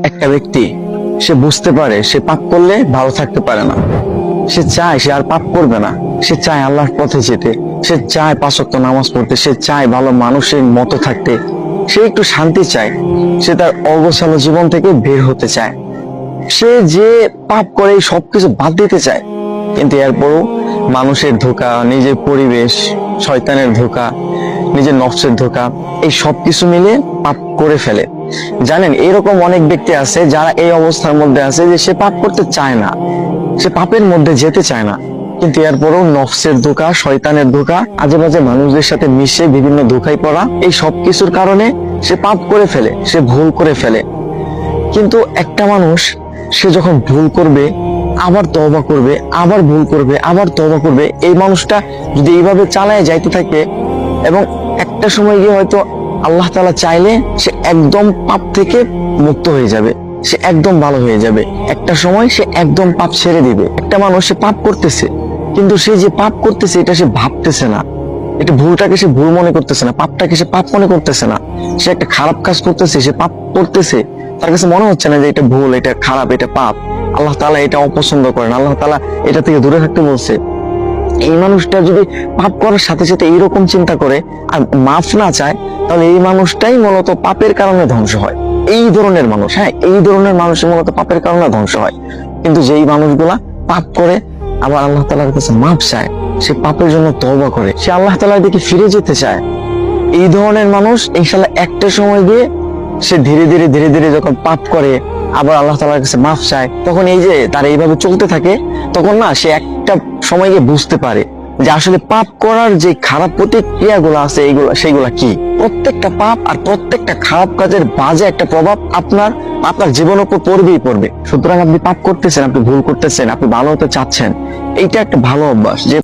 একটা ব্যক্তি সে বুঝতে পারে সে পাপ করলে ভালো থাকতে পারে না, সে চায় সে আর পাপ করবে না, সে চায় আল্লাহর পথে যেতে, সে চায় 5 ওয়াক্ত নামাজ পড়তে, সে চায় ভালো মানুষের মতো থাকতে, সে একটু শান্তি চায়, সে তার অগোছালো জীবন থেকে বের হতে চায়, সে যে পাপ করে এই সবকিছু বাদ দিতে চায়। কিন্তু এরপরও মানুষের ধোঁকা, নিজের পরিবেশ, শয়তানের ধোঁকা, নিজের নফসের ধোঁকা, এই সবকিছু মিলে পাপ করে ফেলে। জানেন, এরকম অনেক ব্যক্তি আছে যারা এই অবস্থার মধ্যে আছে যে সে পাপ করতে চায় না, সে পাপের মধ্যে যেতে চায় না, কিন্তু এরপরও নফসের ধোঁকা, শয়তানের ধোঁকা, আজে বাজে মানুষদের সাথে মিশে বিভিন্ন ধোঁকায় পড়া, এই সবকিছুর কারণে সে পাপ করে ফেলে, সে ভুল করে ফেলে। কিন্তু একটা মানুষ সে যখন ভুল করবে আবার তওবা করবে, আবার ভুল করবে, আবার তওবা করবে, এই মানুষটা যদি এইভাবে চালায় যাইতে থাকে এবং একটা সময় গিয়ে হয়তো আল্লাহ তাআলা চাইলে সে একদম পাপ থেকে মুক্ত হয়ে যাবে, সে একদম ভালো হয়ে যাবে, একটা সময় সে একদম পাপ ছেড়ে দিবে। একটা মানুষ সে পাপ করতেছে, কিন্তু সে যে পাপ করতেছে এটা সে ভাবতেছে না, এটা ভুলটাকে সে ভুল মনে করতেছে না, পাপটাকে সে পাপ মনে করতেছে না, সে একটা খারাপ কাজ করতেছে, সে পাপ করতেছে, তার কাছে মনে হচ্ছে না যে এটা ভুল, এটা খারাপ, এটা পাপ, আল্লাহ তাআলা এটা অপছন্দ করেন, আল্লাহ তাআলা এটা থেকে দূরে থাকতে বলছে। এই মানুষটা যদি পাপ করার সাথে সাথে এইরকম চিন্তা করে আর মাফ না চায়, তাহলে এই মানুষটাই মূলত পাপের কারণে ধ্বংস হয়। এই ধরনের মানুষ, হ্যাঁ, এই ধরনের মানুষ মূলত পাপের কারণে ধ্বংস হয়। কিন্তু যেই মানুষগুলা পাপ করে আবার আল্লাহ তাআলার কাছে মাফ চায়, সে পাপের জন্য তওবা করে, সে আল্লাহ তাআলার দিকে ফিরে যেতে চায়, এই ধরনের মানুষ ইনশাআল্লাহ একটা সময় গিয়ে সে ধীরে ধীরে ধীরে ধীরে যখন পাপ করে আবার আল্লাহ তাআলার কাছে মাফ চায়, তখন এই যে তার এইভাবে চলতে থাকে, তখন না সে একটা সময় গিয়ে বুঝতে পারে যে আসলে পাপ করার যে খারাপ প্রতিক্রিয়াগুলো আছে সেইগুলা কি। প্রত্যেকটা পাপ আর প্রত্যেকটা খারাপ কাজের বাজে একটা প্রভাব আপনার জীবনের উপর পড়বেই পড়বে। সুতরাং আপনি পাপ করতেছেন, আপনি ভুল করতেছেন, আপনি ভালো হতে চাচ্ছেন, এইটা একটা ভালো অভ্যাস যে